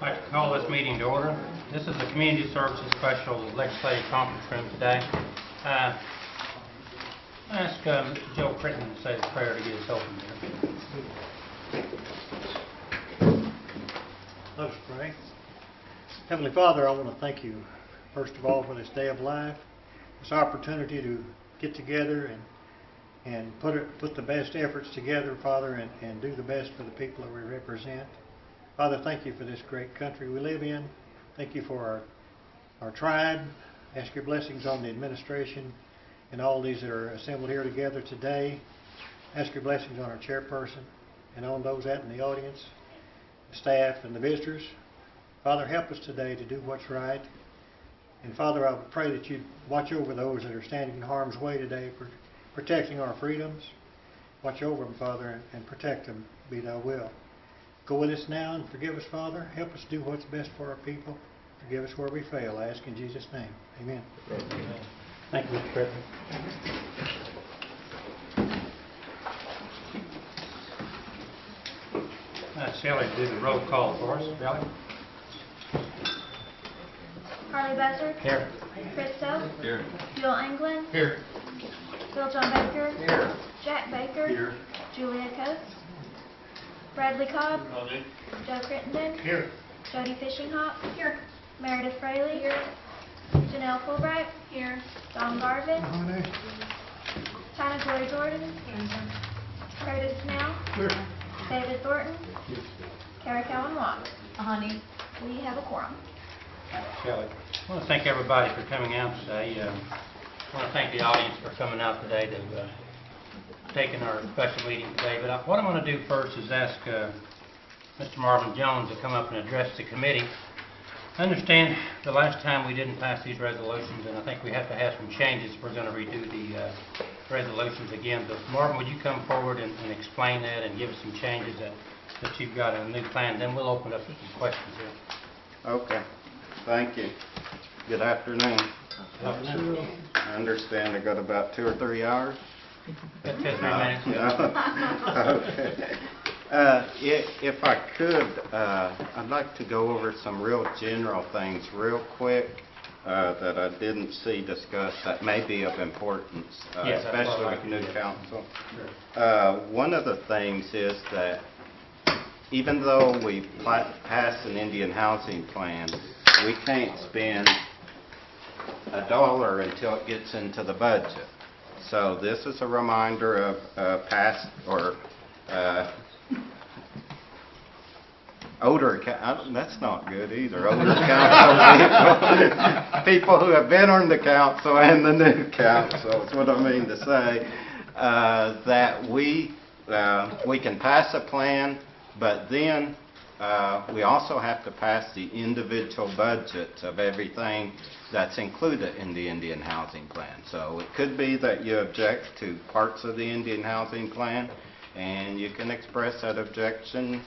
I'd like to call this meeting to order. This is the Community Services Special Legislative Conference Room today. I ask Joe Critton to say the prayer to get us open here. Let us pray. Heavenly Father, I want to thank you, first of all, for this day of life, this opportunity to get together and put the best efforts together, Father, and do the best for the people that we represent. Father, thank you for this great country we live in. Thank you for our tribe. Ask your blessings on the administration and all these that are assembled here together today. Ask your blessings on our chairperson and on those out in the audience, the staff and the visitors. Father, help us today to do what's right. And Father, I would pray that you'd watch over those that are standing in harm's way today for protecting our freedoms. Watch over them, Father, and protect them, be thy will. Go with us now and forgive us, Father. Help us do what's best for our people. Forgive us where we fail. I ask in Jesus' name. Amen. Amen. Thank you, Mr. Critton. Shelley, do the roll call for us. Shelley? Harley Besser. Here. Chris Stowe. Here. Bill Anglin. Here. Bill John Baker. Here. Jack Baker. Here. Julia Coates. Bradley Cobb. Joe Crittenden. Here. Jody Fishinghawk. Here. Meredith Fraley. Here. Janelle Fulbright. Here. Don Garvin. China Glory Jordan. Curtis Snell. Here. David Thornton. Kara Cowan Watt. Honey. We have a quorum. Shelley. I want to thank everybody for coming out today. I want to thank the audience for coming out today to taking our special meeting today. But what I'm going to do first is ask Mr. Marvin Jones to come up and address the committee. I understand the last time we didn't pass these resolutions, and I think we have to have some changes if we're going to redo the resolutions again. But Marvin, would you come forward and explain that and give us some changes that you've got in the new plan? Then we'll open up to some questions here. Okay. Thank you. Good afternoon. Afternoon. I understand I got about 2 or 3 hours. Got 2 or 3 minutes. Okay. If I could, I'd like to go over some real general things real quick that I didn't see discussed that may be of importance, Yes, especially I'd like with to new do. council. Sure. One of the things is that even though we passed an Indian housing plan, we can't spend $1 until it gets into the budget. So this is a reminder of past or older, that's not good either, older council people who have been on the council and the new council, is what I mean to say, that we can pass a plan, but then we also have to pass the individual budgets of everything that's included in the Indian Housing Plan. So it could be that you object to parts of the Indian Housing Plan, and you can express that objection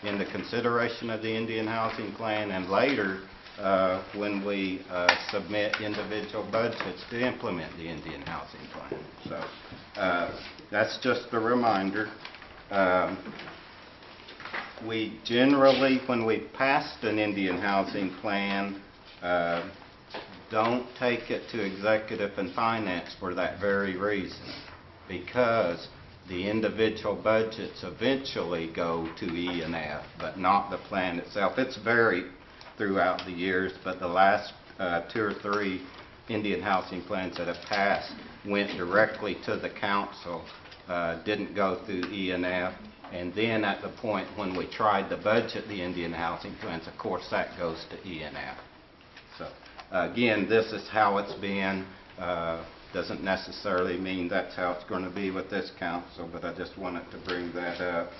in the consideration of the Indian Housing Plan, and later when we submit individual budgets to implement the Indian Housing Plan. So that's just a reminder. We generally, when we passed an Indian Housing Plan, don't take it to Executive and Finance for that very reason, because the individual budgets eventually go to E and F, but not the plan itself. It's varied throughout the years, but the last 2 or 3 Indian housing plans that have passed went directly to the council, didn't go through E and F. And then at the point when we tried to budget the Indian housing plans, of course, that goes to E and F. So again, this is how it's been. Doesn't necessarily mean that's how it's going to be with this council, but I just wanted to bring that up.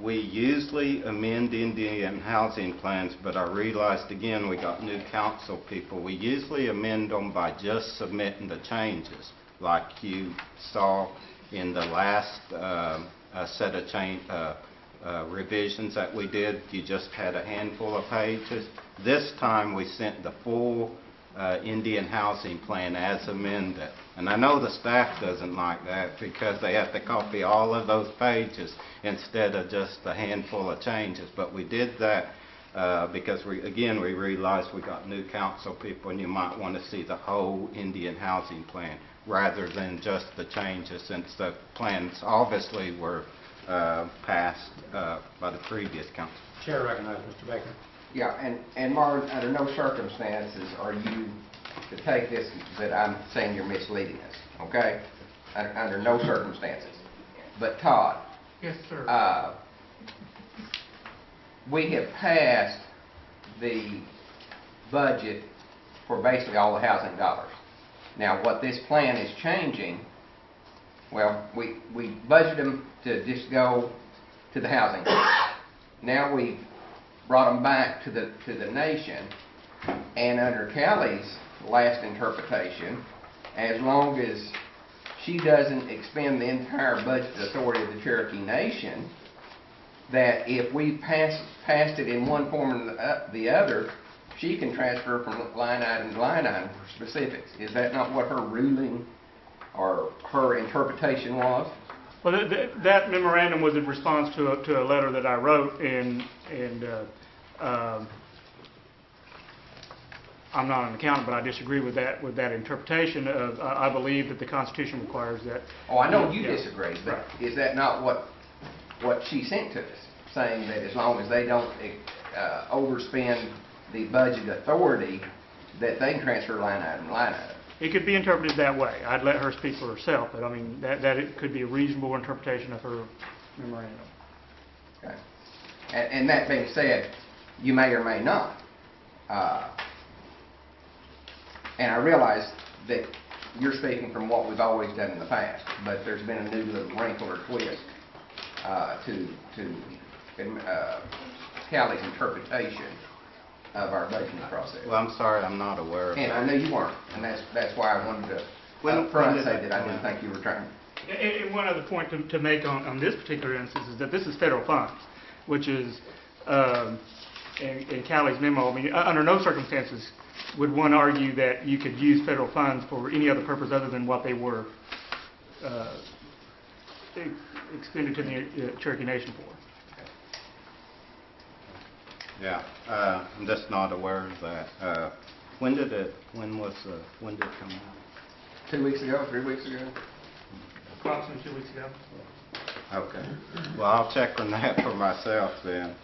We usually amend Indian housing plans, but I realized again we got new council people. We usually amend them by just submitting the changes, like you saw in the last set of revisions that we did. You just had a handful of pages. This time we sent the full Indian housing plan as amended. And I know the staff doesn't like that because they have to copy all of those pages instead of just a handful of changes. But we did that because we realized we got new council people and you might want to see the whole Indian housing plan rather than just the changes, since the plans obviously were passed by the previous council. Chair recognizes Mr. Baker. Yeah, and Marvin, under no circumstances are you to take this that I'm saying you're misleading us, okay? Under no circumstances. But Todd. Yes, sir. We have passed the budget for basically all the housing dollars. Now, what this plan is changing, well, we budgeted them to just go to the housing. Now we've brought them back to the nation, and under Callie's last interpretation, as long as she doesn't expend the entire budget authority of the Cherokee Nation, that if we passed it in one form or the other, she can transfer from line item to line item for specifics. Is that not what her ruling or her interpretation was? Well, that memorandum was in response to a letter that I wrote, and I'm not an accountant, but I disagree with that interpretation. I believe that the Constitution requires that. Oh, I know you disagree, but Right. is that not what she sent to us, saying that as long as they don't overspend the budget authority, that they can transfer line item to line item? It could be interpreted that way. I'd let her speak for herself, but I mean that it could be a reasonable interpretation of her memorandum. Okay. And that being said, you may or may not. And I realize that you're speaking from what we've always done in the past, but there's been a new little wrinkle or twist to Callie's interpretation of our budgeting process. Well, I'm sorry, I'm not aware of And that. I know you weren't, and that's why I wanted to When upfront did say that that I come didn't out? think you were trying. And one other point to make on this particular instance is that this is federal funds, which is, in Callie's memo, I mean, under no circumstances would one argue that you could use federal funds for any other purpose other than what they were expended to the Cherokee Nation for. Yeah, I'm just not aware of that. When did it come out? 2 weeks ago, 3 weeks ago? Approximately 2 weeks ago. Okay. Well, I'll check on that for myself then.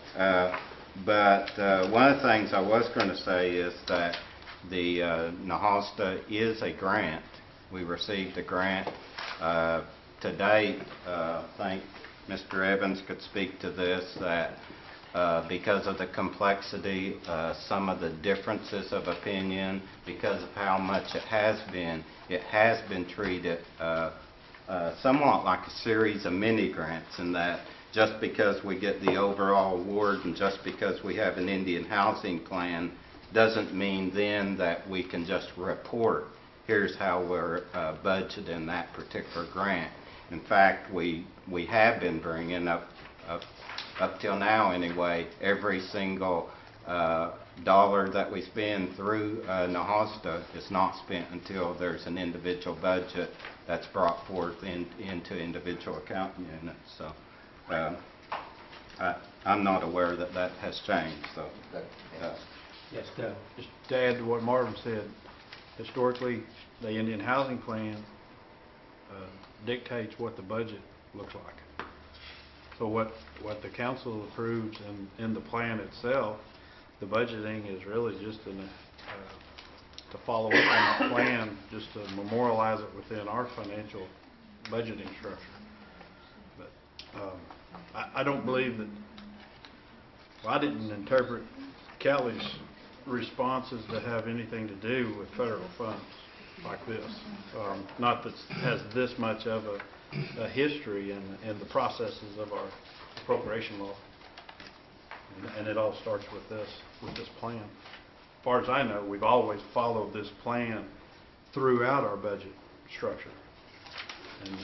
But one of the things I was going to say is that the Nahosta is a grant. We received a grant. To date, I think Mr. Evans could speak to this, that because of the complexity, some of the differences of opinion, because of how much it has been treated somewhat like a series of mini grants, in that just because we get the overall award and just because we have an Indian housing plan doesn't mean then that we can just report, here's how we're budgeting that particular grant. In fact, we have been bringing up till now anyway, every single dollar that we spend through Nahosta is not spent until there's an individual budget that's brought forth into individual account units. So I'm not aware that that has changed. So Yes, go. Just to add to what Marvin said, historically, the Indian Housing Plan dictates what the budget looks like. So what the council approves in the plan itself, the budgeting is really just to follow up on the plan, just to memorialize it within our financial budgeting structure. But I don't believe that, well, I didn't interpret Callie's responses to have anything to do with federal funds like this. Not that it has this much of a history in the processes of our appropriation law. And it all starts with this plan. As far as I know, we've always followed this plan throughout our budget structure. And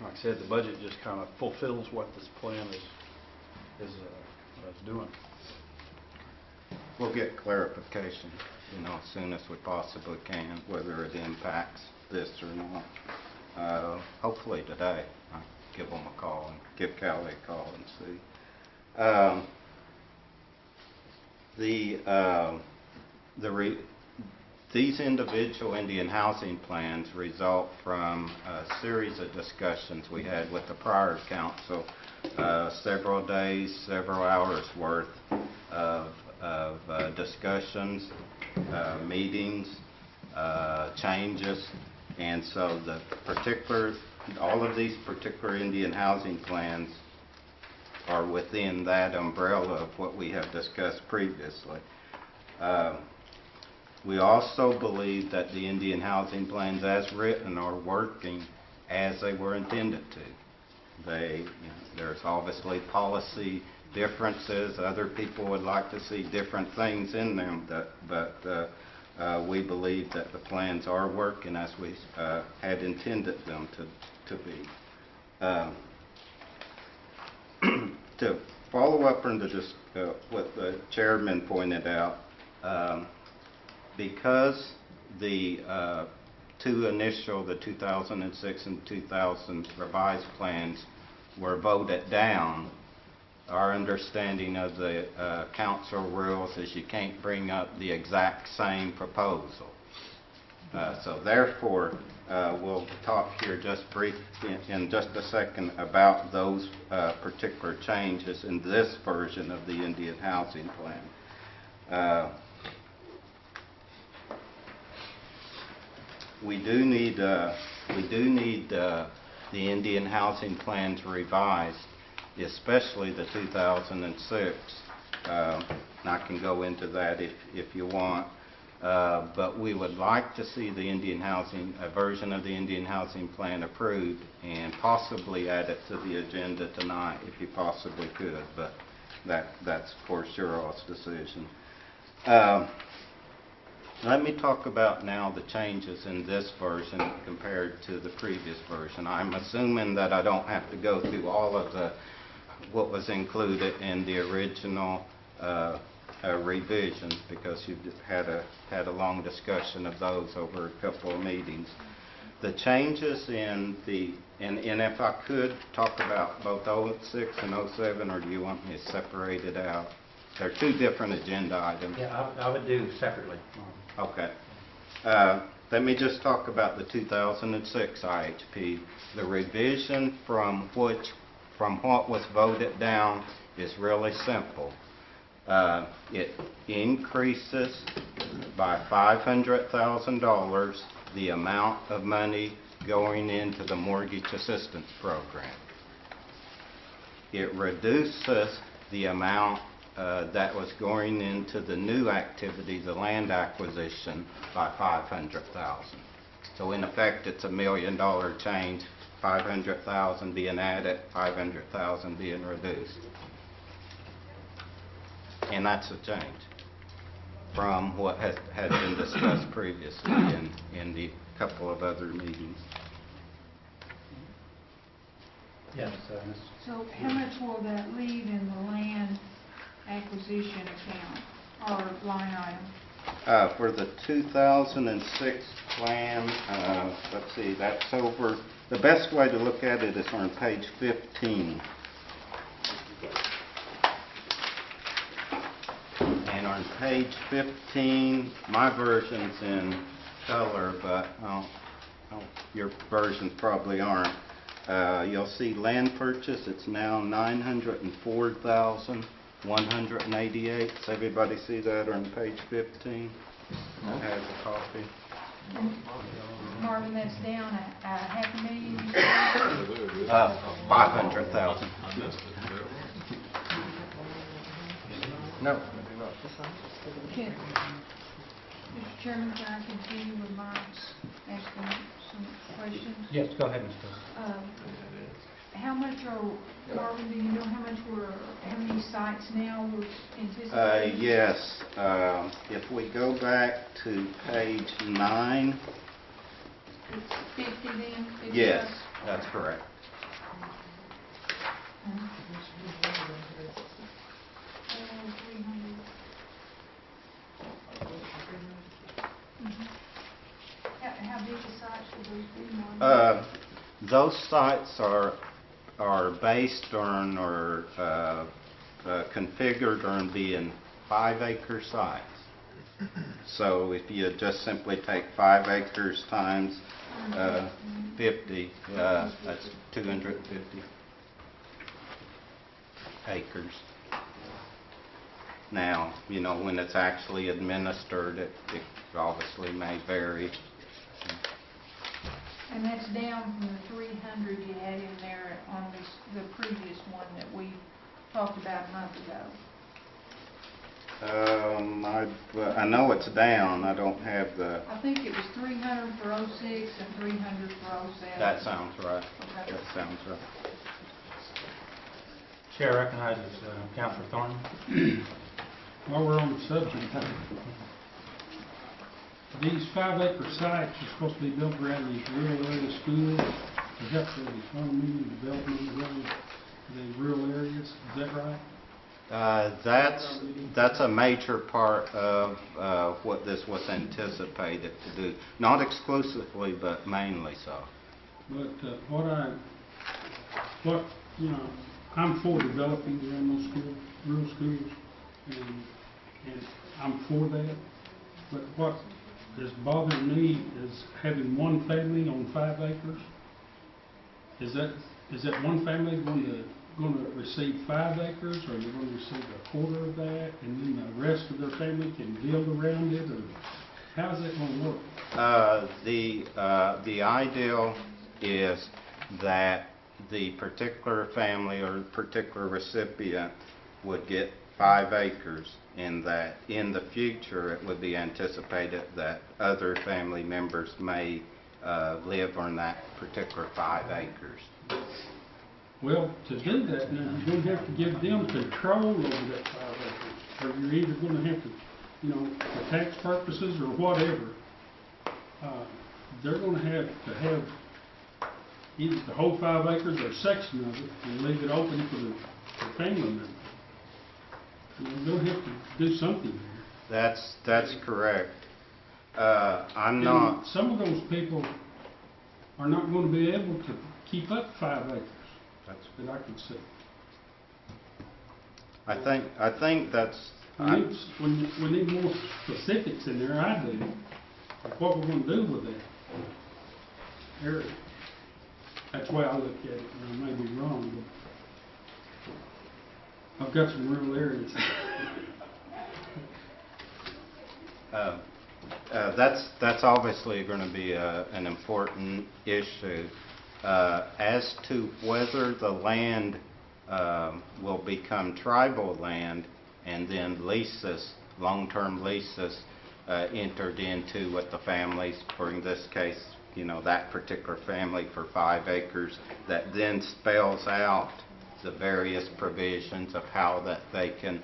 like I said, the budget just kind of fulfills what this plan is doing. we'll get clarification. as soon as we possibly can, whether it impacts this or not. Hopefully today. I'll give them a call and give Callie a call and see. These individual Indian housing plans result from a series of discussions we had with the prior council, several days, several hours worth of discussions, meetings, changes, and so all of these particular Indian housing plans are within that umbrella of what we have discussed previously. We also believe that the Indian housing plans as written are working as they were intended to. There's obviously policy differences. Other people would like to see different things in them, but we believe that the plans are working as we had intended them to be. To follow up on what the chairman pointed out, because the two initial, the 2006 and 2000 revised plans were voted down, our understanding of the council rules is you can't bring up the exact same proposal. So therefore, we'll talk here just in just a second about those particular changes in this version of the Indian housing plan. We do need the Indian housing plans revised, especially the 2006. I can go into that if you want. But we would like to see a version of the Indian housing plan approved and possibly add it to the agenda tonight if you possibly could, but that's of course your all's decision. Let me talk about now the changes in this version compared to the previous version. I'm assuming that I don't have to go through all of what was included in the original revisions, because you had a long discussion of those over a couple of meetings. The changes and if I could talk about both 06 and 07, or do you want me to separate it out? They're two different agenda items. Yeah, I would do separately. Okay. Let me just talk about the 2006 IHP. The revision from what was voted down is really simple. It increases by $500,000 the amount of money going into the mortgage assistance program. It reduces the amount that was going into the new activity, the land acquisition, by $500,000. So in effect, it's $1 million change, $500,000 being added, $500,000 being reduced. And that's a change from what had been discussed previously in the couple of other meetings. Yes. So how much will that leave in the land acquisition account or line item? For the 2006 plan, let's see, that's over, the best way to look at it is on page 15. And on page 15, my version's in color, but your versions probably aren't. You'll see land purchase, it's now $904,188. Does everybody see that on page 15? I have a copy. Marvin, that's down a $500,000. 500,000. No. Mr. Chairman, can I continue with Mike's asking some questions? Yes, go ahead, Ms. President. How much Marvin, do you know how many sites now we're anticipating? Yes. If we go back to page 9. It's 50 then? 50 Yes, sites? that's correct. sites would those be, Marty? Those sites are based on or configured on being 5-acre sites. So if you just simply take 5 acres times 50, that's 250 acres. Now, you know, when it's actually administered, it obviously may vary. And that's down from the 300 you had in there on the previous one that we talked about a month ago. I know it's down. I don't have the. I think it was 300 for '06 and 300 for '07. That sounds right. Okay. That sounds right. Chair recognizes Councilor Thornton. While we're on the subject, these 5-acre sites are supposed to be built around these rural area schools to help with the economy and development around the rural areas. Is that right? That's a major part of what this was anticipated to do. Not exclusively, but mainly so. But I'm for developing around those schools, rural schools, and I'm for that. But what is bothering me is having one family on 5 acres. Is that one family going to receive 5 acres, or are they going to receive a quarter of that, and then the rest of their family can build around it, or how's that going to work? The ideal is that the particular family or particular recipient would get 5 acres, and that in the future it would be anticipated that other family members may live on that particular 5 acres. Well, to do that now, you're going to have to give them control over that 5 acres, or you're either going to have to, for tax purposes or whatever, they're going to have either the whole 5 acres or a section of it and leave it open for the family members. They'll have to do something here. That's correct. I'm not. Some of those people are not going to be able to keep up 5 acres. That I can see. I think that's. We need more specifics in there. I do. Of what we're going to do with that area. That's the way I look at it. And I may be wrong, but I've got some rural areas. That's obviously going to be an important issue. As to whether the land will become tribal land and then leases, long-term leases, entered into with the families, for in this case, that particular family for 5 acres, that then spells out the various provisions of how that they can,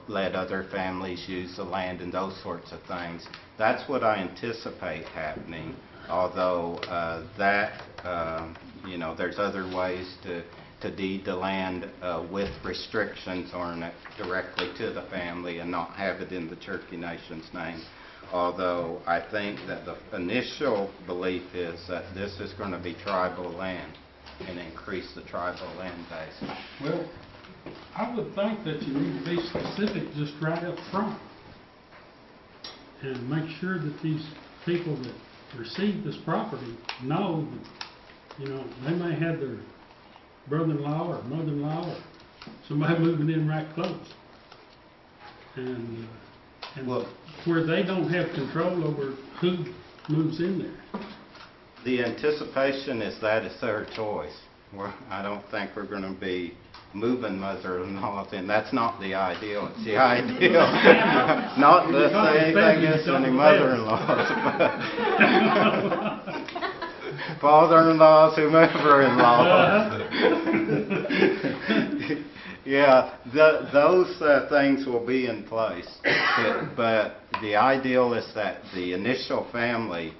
let other families use the land and those sorts of things. That's what I anticipate happening, although there's other ways to deed the land with restrictions on it directly to the family and not have it in the Cherokee Nation's name. Although I think that the initial belief is that this is going to be tribal land and increase the tribal land base. Well, I would think that you need to be specific just right up front and make sure that these people that receive this property know that, they may have their brother-in-law or mother-in-law or somebody moving in right close. And where they don't have control over who moves in there. The anticipation is that it's their choice. I don't think we're going to be moving mother-in-laws in. That's not the ideal. It's the ideal. Not to say anything against any mother-in-laws. Father-in-laws, whomever-in-laws. Yeah, those things will be in place. But the ideal is that the initial family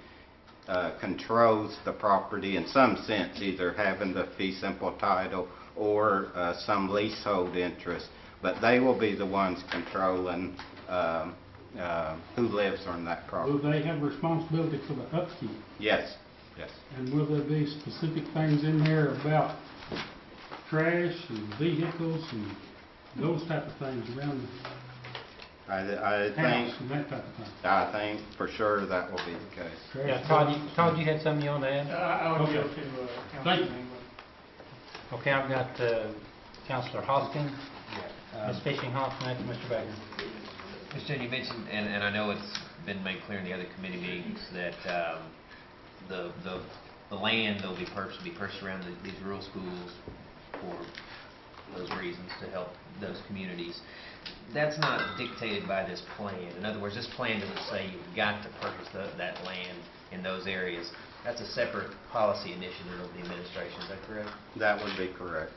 controls the property in some sense, either having the fee simple title or some leasehold interest. But they will be the ones controlling who lives on that property. Will they have responsibility for the upkeep? Yes, yes. And will there be specific things in there about trash and vehicles and those type of things around I the think, house and that type of thing? I think for sure that will be the case. Trash Yeah, Todd, you had something you want to add? I would go Okay. to Thank you. Councilman. Okay, I've got Councilor Hoskin, Ms. Fishing Hoskin, after Mr. Baker. Mr. Chairman, you mentioned, and I know it's been made clear in the other committee meetings, that the land that will be purchased around these rural schools for those reasons, to help those communities. That's not dictated by this plan. In other words, this plan doesn't say you've got to purchase that land in those areas. That's a separate policy initiative of the administration. Is that correct? That would be correct.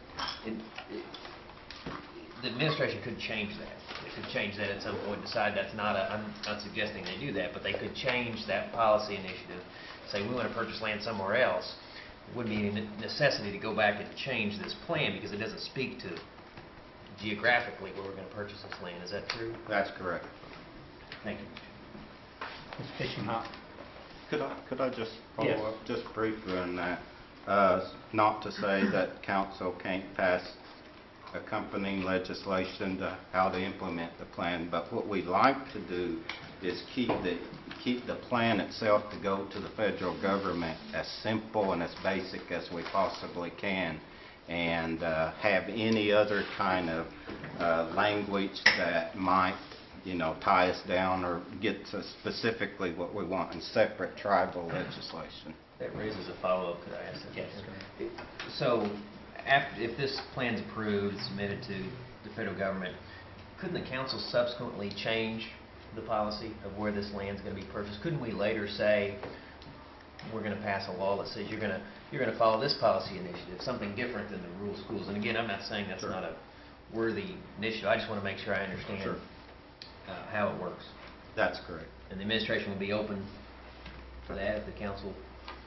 The administration could change that. They could change that at some point, decide that's not I'm not suggesting they do that, but they could change that policy initiative, say we want to purchase land somewhere else. It wouldn't be any necessity to go back and change this plan because it doesn't speak to geographically where we're going to purchase this land. Is that true? That's correct. Thank you. Ms. Fishing Hoskin. Could I just follow Yes. up just briefly on that? Not to say that council can't pass accompanying legislation to how to implement the plan, but what we'd like to do is keep the plan itself to go to the federal government as simple and as basic as we possibly can, and have any other kind of language that might, tie us down or get to specifically what we want in separate tribal legislation. That raises a follow-up. Could I ask that? Yes. So, if this plan's approved, submitted to the federal government, couldn't the council subsequently change the policy of where this land's going to be purchased? Couldn't we later say, we're going to pass a law that says you're going to follow this policy initiative, something different than the rural schools? And again, I'm not saying that's not a worthy initiative. I just want to make sure I understand Sure. how it works. That's correct. And the administration will be open for that if the council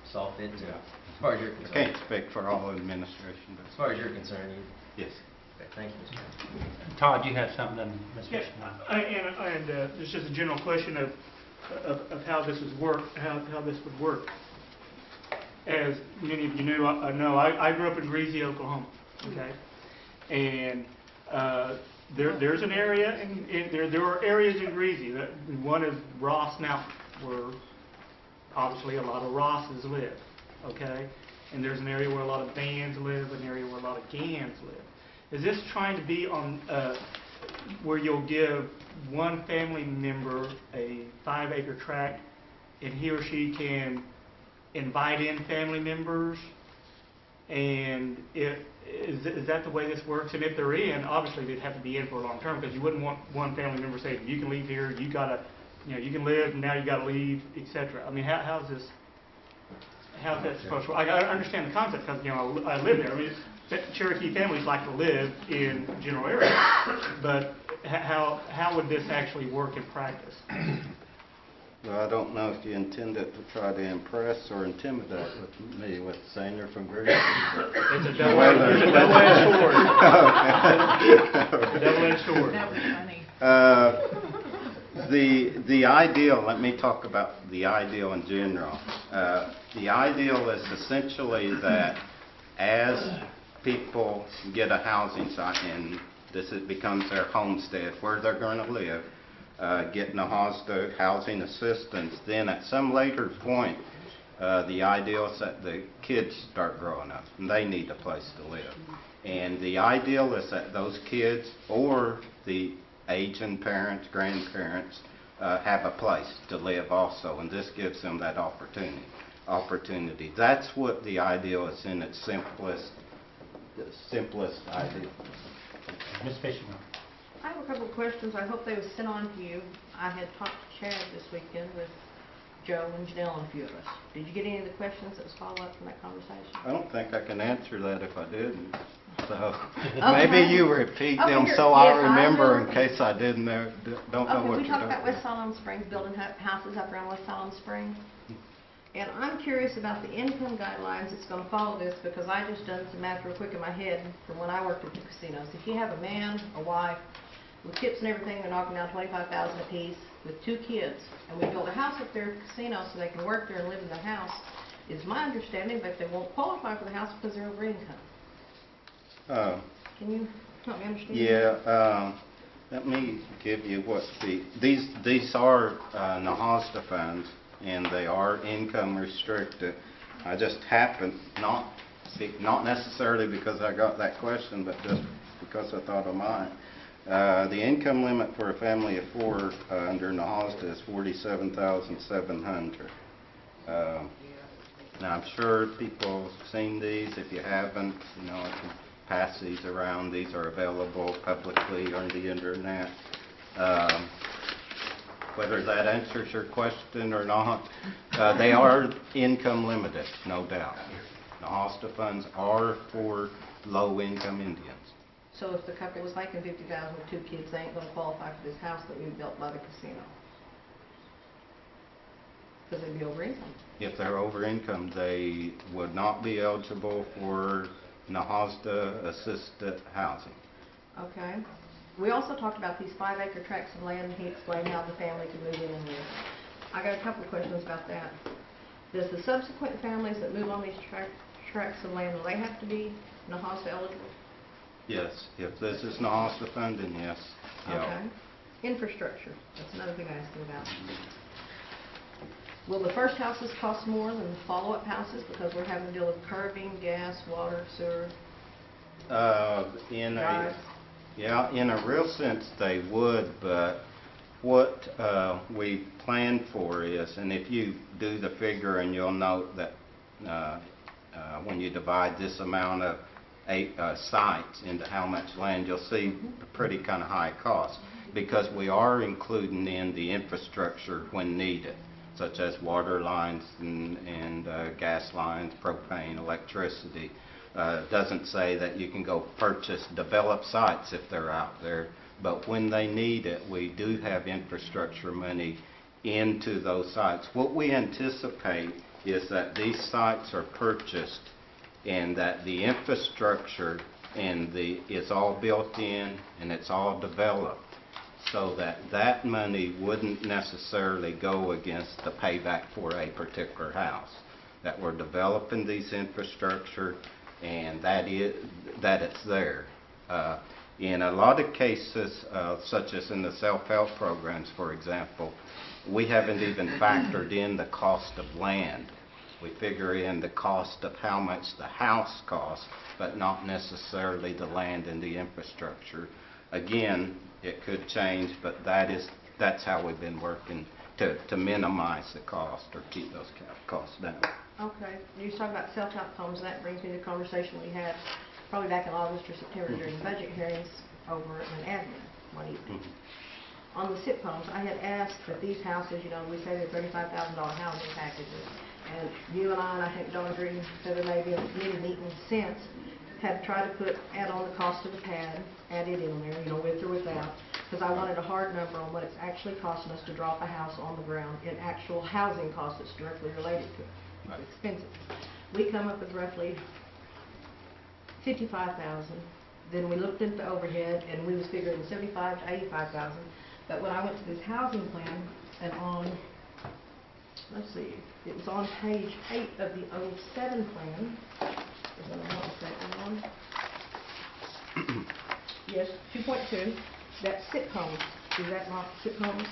saw fit to. Yeah. As far as you're I concerned. can't speak for all administration, but As far as you're concerned, yes. okay, thank you, Mr. Chairman. Todd, you had something, Ms. Yeah, Fishing Hoskin. and there's just a general question of how this would work, how this would work. As many of you know, I grew up in Greasy, Oklahoma, okay? And there's an area, and there are areas in Greasy. One is Ross Mountain, where obviously a lot of Rosses live, okay? And there's an area where a lot of Bands live, an area where a lot of Gans live. Is this trying to be on where you'll give one family member a 5-acre tract, and he or she can invite in family members? And is that the way this works? And if they're in, obviously they'd have to be in for a long term, because you wouldn't want one family member saying, you can leave here, you can live, and now you got to leave, etc. I mean, how's that supposed to work? I understand the concept because I live there. I mean, Cherokee families like to live in general areas, but how would this actually work in practice? Well, I don't know if you intended to try to impress or intimidate with me with saying you're from Greasy. It's a double-edged sword. It's a double-edged sword. That was funny. The ideal, let me talk about the ideal in general. The ideal is essentially that as people get a housing site and becomes their homestead where they're going to live, getting a housing assistance, then at some later point, the ideal is that the kids start growing up and they need a place to live. And the ideal is that those kids or the aging parents, grandparents, have a place to live also, and this gives them that opportunity. That's what the ideal is in its simplest idea. Ms. Fishing Hoskin. I have a couple of questions. I hope they were sent on to you. I had talked to Chad this weekend with Joe and Janelle and a few of us. Did you get any of the questions that was followed up from that conversation? I don't think I can answer that if I didn't. So Okay. maybe you repeat Okay, them here. so I Yes, I remember in will. case I don't know Okay, what we you're talked about talking West Siloam Springs, building houses up around West Siloam Springs. And I'm curious about the income guidelines that's going to follow this, because I just done some math real quick in my head from when I worked at the casinos. If you have a man, a wife, with tips and everything, they're knocking down $25,000 apiece with 2 kids. And we built a house up there, casino, so they can work there and live in the house. It's my understanding that they won't qualify for the house because they're over income. Can you help me understand? Yeah, let me give you what these are NAHASDA funds, and they are income restricted. I just happen not necessarily because I got that question, but just because I thought of mine. The income limit for a family of 4 under NAHASDA is $47,700. Now I'm sure people have seen these. If you haven't, you know, I can pass these around. These are available publicly on the internet. Whether that answers your question or not, they are income limited, no doubt. NAHASDA funds are for low-income Indians. So if the couple was making $50,000 with 2 kids, they ain't gonna qualify for this house that we built by the casino. Because they'd be over income. If they're over income, they would not be eligible for NAHASDA assisted housing. Okay. We also talked about these 5-acre tracts of land, and he explained how the family could move in and live. I got a couple of questions about that. Does the subsequent families that move on these tracts of land, will they have to be NAHASDA eligible? Yes, if this is NAHASDA funding, yes. Yeah. Okay. Infrastructure, that's another thing I asked him about. Will the first houses cost more than the follow-up houses because we're having to deal with curbing, gas, water, sewer? In a real sense they would, but what we plan for is, and if you do the figure and you'll note that when you divide this amount of sites into how much land, you'll see a pretty kind of high cost, because we are including in the infrastructure when needed, such as water lines and gas lines, propane, electricity. Doesn't say that you can go develop sites if they're out there, but when they need it, we do have infrastructure money into those sites. What we anticipate is that these sites are purchased and that the infrastructure is all built in and it's all developed, so that that money wouldn't necessarily go against the payback for a particular house. That we're developing these infrastructure and that it's there. In a lot of cases, such as in the self-help programs, for example, we haven't even factored in the cost of land. We figure in the cost of how much the house costs, but not necessarily the land and the infrastructure. Again, it could change, but that's how we've been working to minimize the cost or keep those costs down. Okay. You talk about self-help homes, and that brings me to the conversation we had probably back in August or September during budget hearings over in admin one evening. On the SIP homes, I had asked that these houses, you know, we say they're $35,000 housing packages, and you and I think John agreed that there may be a committee meeting since, had tried to add on the cost of the pad, add it in there, you know, with or without, because I wanted a hard number on what it's actually costing us to drop a house on the ground in actual housing costs that's directly related to it. It's expensive. We come up with roughly $55,000. Then we looked into overhead, and we was figuring $75,000 to $85,000. But when I went to this housing plan, and on, let's see, it was on page 8 of the 07 plan. Is that what I'm saying? Yes, 2.2. That's SIP homes. Is that not SIP homes?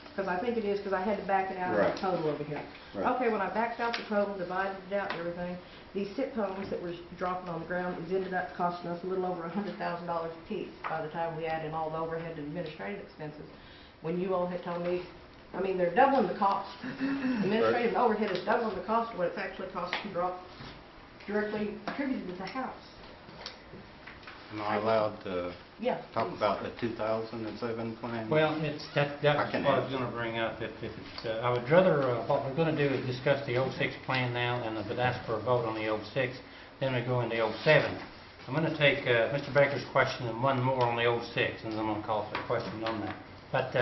Because I think it is, because I had to back it out of the total over here. Right. Okay, when I backed out the total, divided it out and everything, these SIP homes that were dropping on the ground has ended up costing us a little over $100,000 a piece by the time we add in all the overhead and administrative expenses. When you all had told me, I mean, they're doubling the cost. Administrative overhead is doubling the cost of what it's actually cost to drop directly attributed to the house. Am I allowed to Yeah, talk please. about the 2007 plan? Well, that's what I was going to bring up. If it's, I would rather, what we're going to do is discuss the 06 plan now, and but ask for a vote on the 06, then we go into 07. I'm going to take Mr. Baker's question and one more on the 06, and then I'm going to call for a question on that. But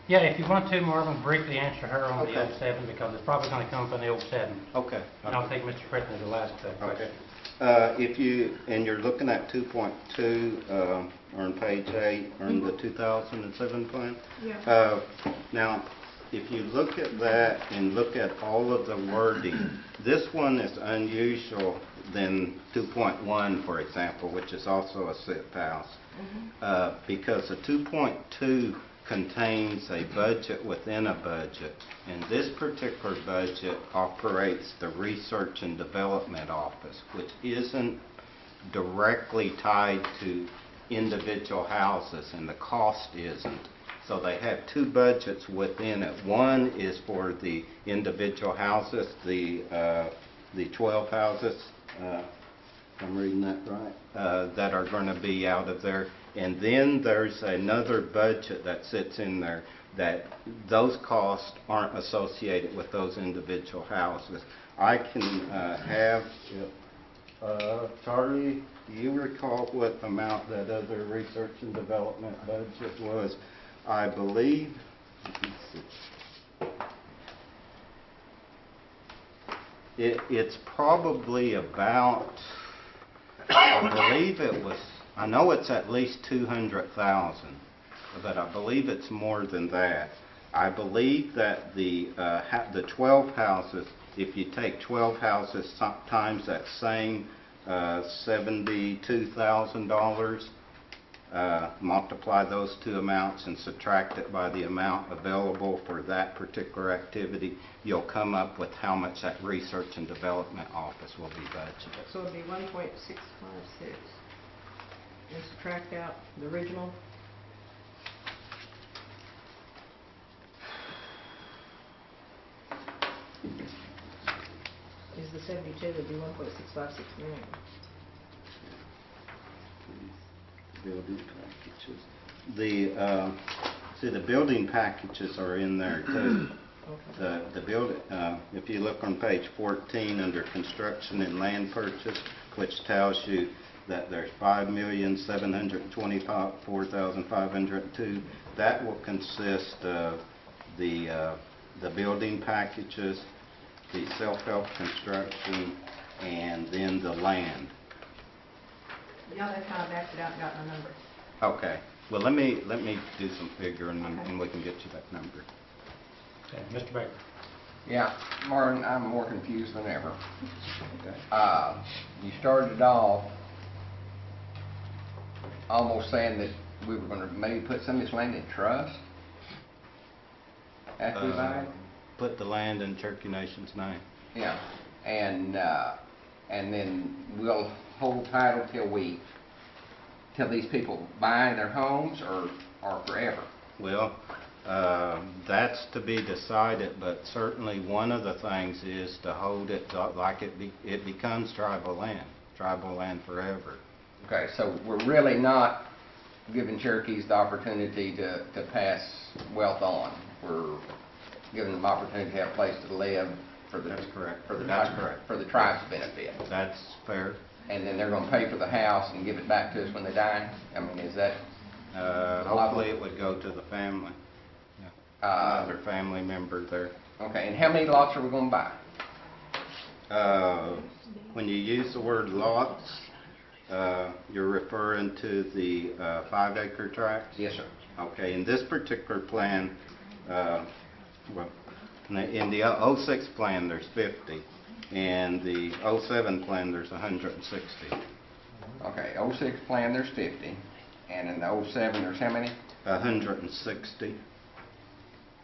yeah, if you want to, Marvin, briefly answer her on the 07, because it's probably going to come from the 07. Okay. And I'll take Mr. Preston as the last question. If you're looking at 2.2, or in page 8 on the 2007 plan. Yeah. Now, if you look at that and look at all of the wording, this one is unusual than 2.1, for example, which is also a SIP house, because the 2.2 contains a budget within a budget, and this particular budget operates the Research and Development Office, which isn't directly tied to individual houses, and the cost isn't. So they have two budgets within it. One is for the individual houses, the 12 houses, if I'm reading that right, that are going to be out of there. And then there's another budget that sits in there that those costs aren't associated with those individual houses. I can have, Charlie, do you recall what amount that other research and development budget was? I believe, it's probably about, I believe it was, I know it's at least 200,000, but I believe it's more than that. I believe that the 12 houses, if you take 12 houses times that same $72,000, multiply those two amounts and subtract it by the amount available for that particular activity, you'll come up with how much that Research and Development Office will be budgeted. So it'd be 1.656. And subtract out the original. Is the 72 would be 1.656 million. Building packages. See, the building packages are in there too. Okay. The building, if you look on page 14 under construction and land purchase, which tells you that there's $5,724,502. That will consist of the building packages, the self-help construction, and then the land. Yeah, they kind of backed it out and got my number. Okay. Well, let me do some figuring and we can get you that number. Okay, Mr. Baker. Yeah, Martin, I'm more confused than ever. Okay. You started off almost saying that we were going to maybe put some of this land in trust after we buy it. Put the land in Cherokee Nation's name. Yeah, and then we'll hold title till these people buy their homes or forever. Well, that's to be decided, but certainly one of the things is to hold it like it becomes tribal land forever. Okay, so we're really not giving Cherokees the opportunity to pass wealth on. We're giving them the opportunity to have a place to live for the, That's correct. for the, That's correct. for the tribe's benefit. That's fair. And then they're going to pay for the house and give it back to us when they die? I mean, is that? Hopefully it would go to the family. Yeah. Another family member there. Okay, and how many lots are we going to buy? When you use the word lots, you're referring to the 5-acre tracts? Yes, sir. Okay, in this particular plan, well, in the 06 plan, there's 50. In the 07 plan, there's 160. Okay, 06 plan, there's 50. And in the 07, there's how many? 160.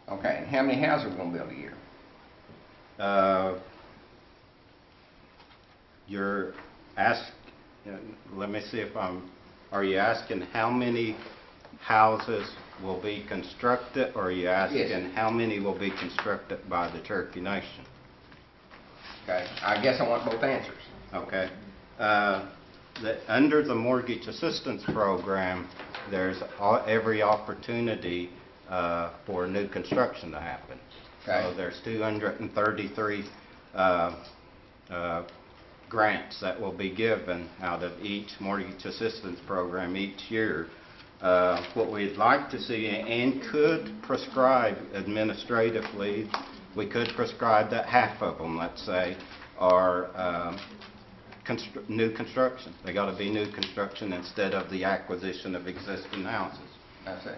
Okay, and how many houses are we going to build a year? You're asked, let me see if are you asking how many houses will be constructed, or are you asking Yes. how many will be constructed by the Cherokee Nation? Okay, I guess I want both answers. Okay. Under the mortgage assistance program, there's every opportunity for new construction to happen. Okay. So there's 233 grants that will be given out of each mortgage assistance program each year. What we'd like to see, and could prescribe administratively, we could prescribe that half of them, let's say, are new construction. They got to be new construction instead of the acquisition of existing houses. I see.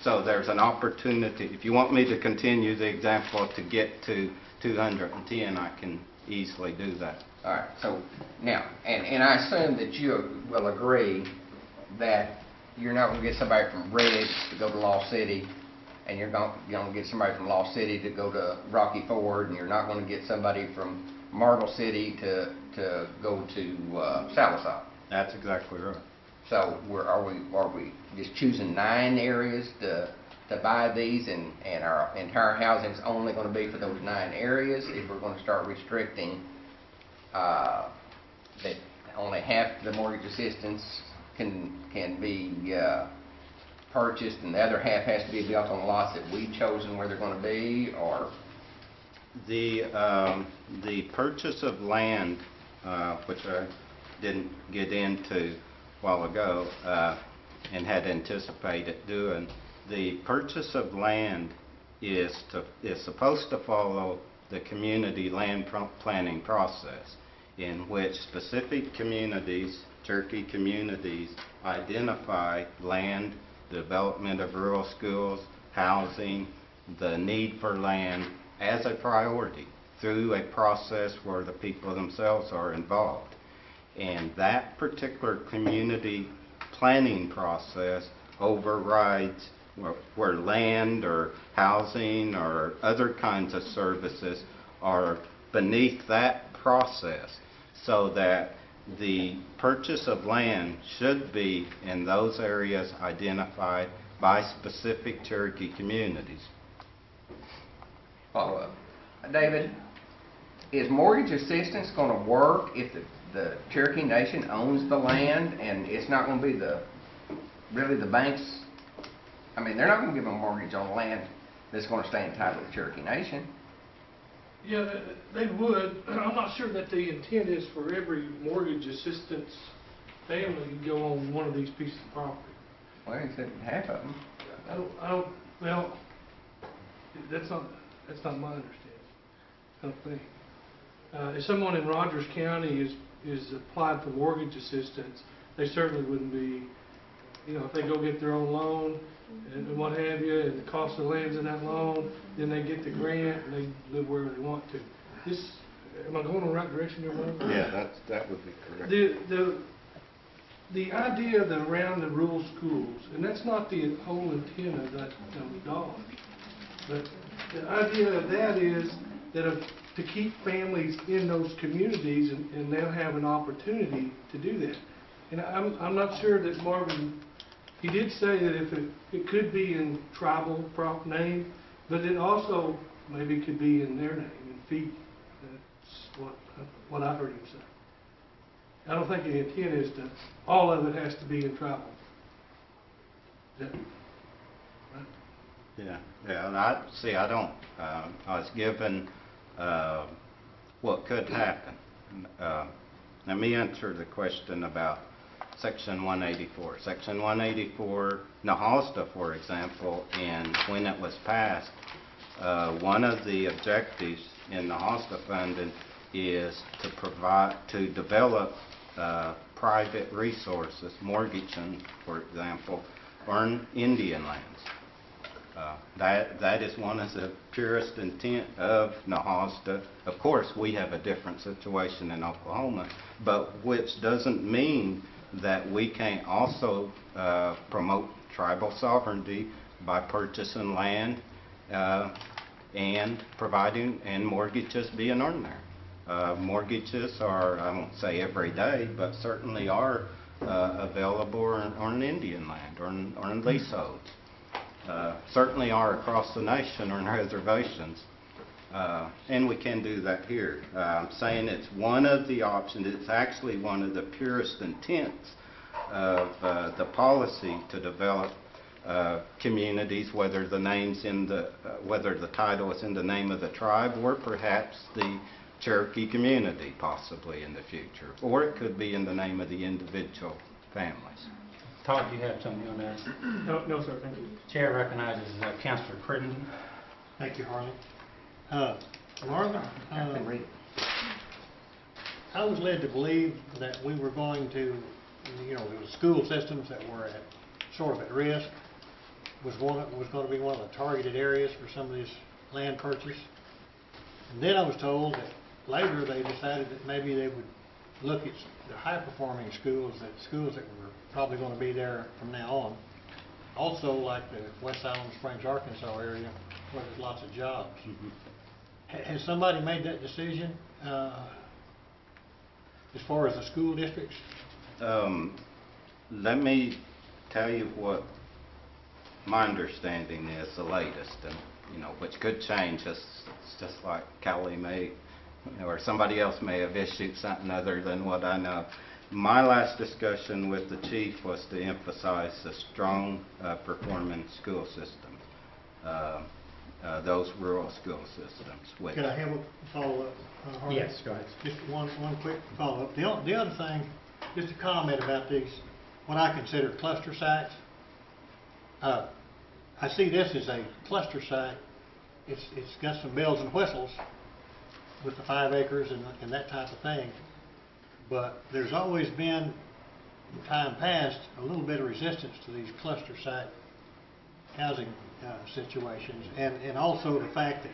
So there's an opportunity. If you want me to continue the example to get to 210, I can easily do that. All right, so now, and I assume that you will agree that you're not going to get somebody from Riggs to go to Lost City, and you're going to get somebody from Lost City to go to Rocky Ford, and you're not going to get somebody from Marble City to go to Sallisaw. That's exactly right. So are we just choosing 9 areas to buy these, and our entire housing's only going to be for those 9 areas? If we're going to start restricting that only half the mortgage assistance can be purchased, and the other half has to be built on lots that we've chosen where they're going to be, or? The purchase of land, which I didn't get into a while ago and had anticipated doing, the purchase of land is supposed to follow the community land planning process, in which specific communities, Cherokee communities, identify land, development of rural schools, housing, the need for land as a priority through a process where the people themselves are involved. And that particular community planning process overrides where land or housing or other kinds of services are beneath that process, so that the purchase of land should be in those areas identified by specific Cherokee communities. Follow up. David, is mortgage assistance going to work if the Cherokee Nation owns the land, and it's not going to be really the banks? I mean, they're not going to give them a mortgage on land that's going to stay entitled to the Cherokee Nation. Yeah, they would. I'm not sure that the intent is for every mortgage assistance family to go on one of these pieces of property. Well, he said half of them. Well, that's not my understanding, I don't think. If someone in Rogers County is applied for mortgage assistance, they certainly wouldn't be, if they go get their own loan and what have you, and the cost of the land's in that loan, then they get the grant and they live wherever they want to. Am I going in the right direction here, Mark? Yeah, that would be correct. The idea that around the rural schools, and that's not the whole intent of that dollars, but the idea of that is that to keep families in those communities, and they'll have an opportunity to do that. And I'm not sure that Marvin, he did say that if it could be in tribal name, but it also maybe could be in their name, in fee. That's what I heard him say. I don't think the intent is that all of it has to be in tribal. Is that right? Yeah, and I don't, I was given what could happen. Let me answer the question about Section 184. Section 184, Nahasta, for example, and when it was passed, one of the objectives in Nahasta funding is to develop private resources, mortgaging, for example, on Indian lands. That is one of the purest intent of Nahasta. Of course, we have a different situation in Oklahoma, but which doesn't mean that we can't also promote tribal sovereignty by purchasing land and providing and mortgages being earned there. Mortgages are, I won't say every day, but certainly are available on Indian land or on leaseholds. Certainly are across the nation on reservations. And we can do that here. I'm saying it's one of the options. It's actually one of the purest intents of the policy to develop communities, whether the title is in the name of the tribe or perhaps the Cherokee community possibly in the future, or it could be in the name of the individual families. Todd, you have something on that? No, sir, thank you. Chair recognizes Councilor Crittenden. Thank you, Harley. Marvin, I was led to believe that we were going to, there was school systems that were sort of at risk, was going to be one of the targeted areas for some of this land purchase. And then I was told that later they decided that maybe they would look at the high-performing schools that were probably going to be there from now on. Also, like the West Island Springs, Arkansas area, where there's lots of jobs. Has somebody made that decision as far as the school districts? Let me tell you what my understanding is, the latest, and which could change. It's just like Callie may, or somebody else may have issued something other than what I know. My last discussion with the chief was to emphasize the strong performing school systems, those rural school systems. Could I have a follow-up? Harvey? Yes, go ahead. Just one quick follow-up. The other thing, just a comment about these, what I consider cluster sites. I see this as a cluster site. It's got some bells and whistles with the 5 acres and that type of thing. But there's always been, in time past, a little bit of resistance to these cluster site housing situations, and also the fact that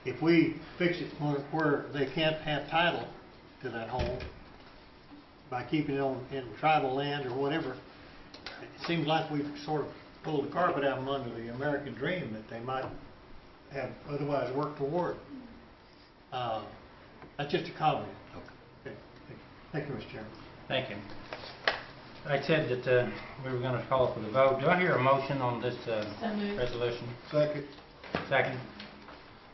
if we fix it where they can't have title to that home by keeping it in tribal land or whatever, it seems like we've sort of pulled the carpet out from under the American dream that they might have otherwise worked toward. That's just a comment. Okay. Thank you, Mr. Chairman. Thank you. I said that we were going to call for the vote. Do I hear a motion on this resolution? Second. Second.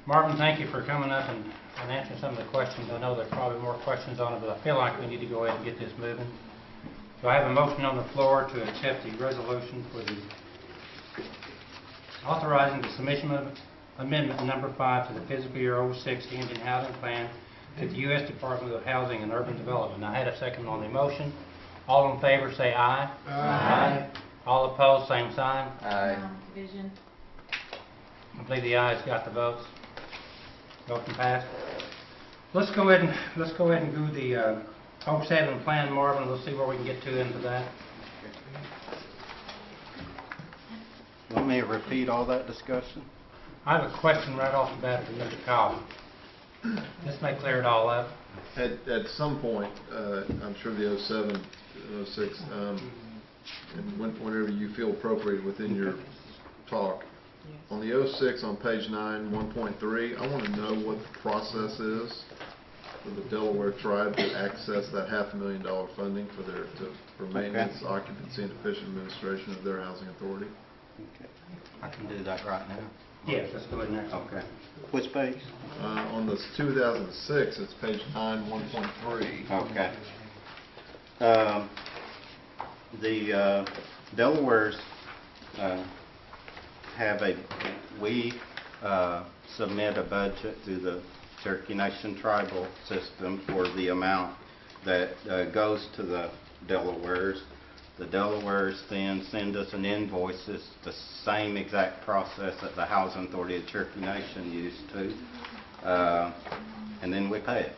Marvin, thank you for coming up and answering some of the questions. I know there's probably more questions on it, but I feel like we need to go ahead and get this moving. So I have a motion on the floor to accept the resolution for the authorizing the submission of amendment number 5 to the fiscal year 06 Indian Housing Plan to the U.S. Department of Housing and Urban Development. I had a second on the motion. All in favor say aye. Aye. All opposed, same sign. Aye. Division. I believe the ayes got the votes. Motion passed. Let's go ahead and do the 07 plan, Marvin. Let's see where we can get to into that. Want me to repeat all that discussion? I have a question right off the bat for Mr. Collins. This may clear it all up. At some point, I'm sure the 07, 06, and whenever you feel appropriate within your talk, on the 06 on page 9, 1.3, I want to know what the process is for the Delaware tribe to access that $500,000 funding for maintenance, occupancy, and efficient administration of their housing authority. Okay. I can do that right now. Yes, let's go ahead and answer. Okay. Which page? On this 2006, it's page 9, 1.3. Okay. The Delawares we submit a budget to the Cherokee Nation tribal system for the amount that goes to the Delawares. The Delawares then send us an invoice. It's the same exact process that the Housing Authority of Cherokee Nation used to, and then we pay it.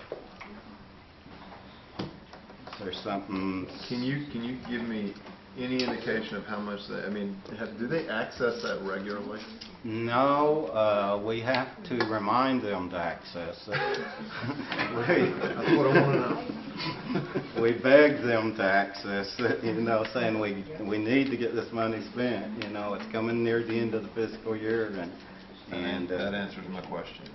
Is there something? Can you give me any indication of how much they? I mean, do they access that regularly? No, we have to remind them to access it. That's what I want to know. We beg them to access it, saying we need to get this money spent. It's coming near the end of the fiscal year, and that answers my question.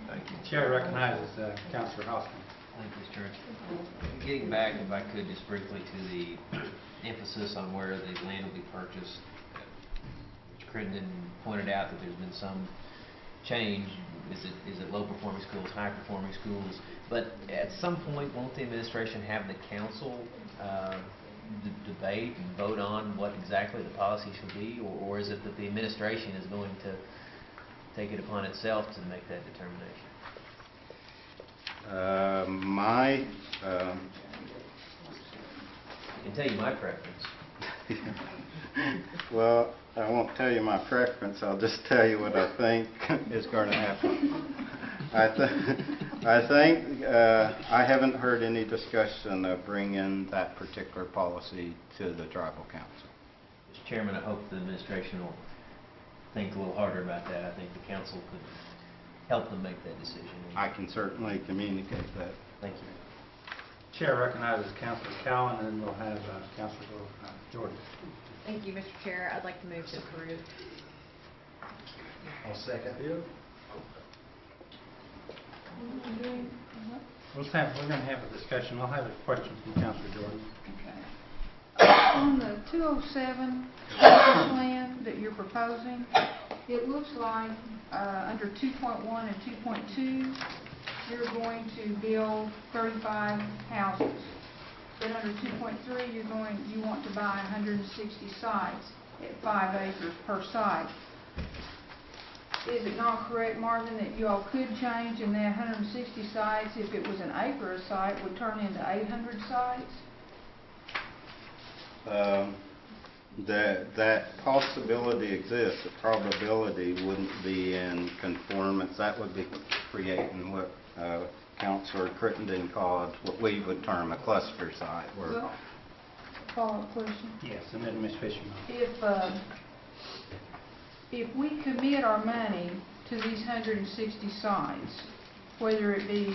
Thank you. Chair recognizes Councilor Hoskins. Thank you, Mr. Chairman. Getting back, if I could, just briefly to the emphasis on where the land will be purchased. Mr. Crittenden pointed out that there's been some change. Is it low-performing schools, high-performing schools? But at some point, won't the administration have the council debate and vote on what exactly the policy should be? Or is it that the administration is going to take it upon itself to make that determination? I can tell you my preference. Well, I won't tell you my preference. I'll just tell you what I think is going to happen. I think, I haven't heard any discussion of bringing that particular policy to the tribal council. Mr. Chairman, I hope the administration will think a little harder about that. I think the council could help them make that decision. I can certainly communicate that. Thank you. Chair recognizes Councilor Cowan, and then we'll have Councilor Jordan. Thank you, Mr. Chair. I'd like to move to approve. I'll second. We're going to have a discussion. I'll have a question from Councilor Jordan. Okay. On the 207 plan that you're proposing, it looks like under 2.1 and 2.2, you're going to build 35 houses. But under 2.3, you want to buy 160 sites at 5 acres per site. Is it not correct, Marvin, that you all could change and that 160 sites, if it was an acre a site, would turn into 800 sites? That possibility exists. The probability wouldn't be in conformance. That would be creating what Councilor Crittenden called what we would term a cluster site. Well, follow-up question. Yes, and then Ms. Fisher. If we commit our money to these 160 sites, whether it be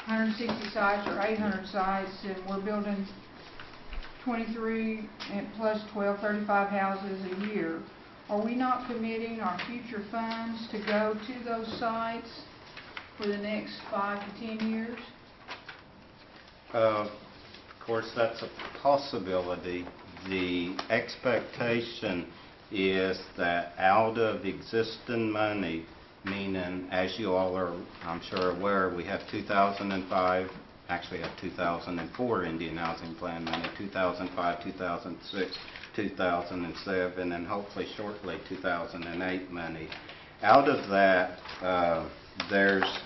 160 sites or 800 sites, and we're building 23 and plus 12, 35 houses a year, are we not committing our future funds to go to those sites for the next 5 to 10 years? Of course, that's a possibility. The expectation is that out of existing money, meaning, as you all are, I'm sure, aware, we have 2005, actually have 2004 Indian Housing Plan money, 2005, 2006, 2007, and hopefully shortly 2008 money. Out of that, there's,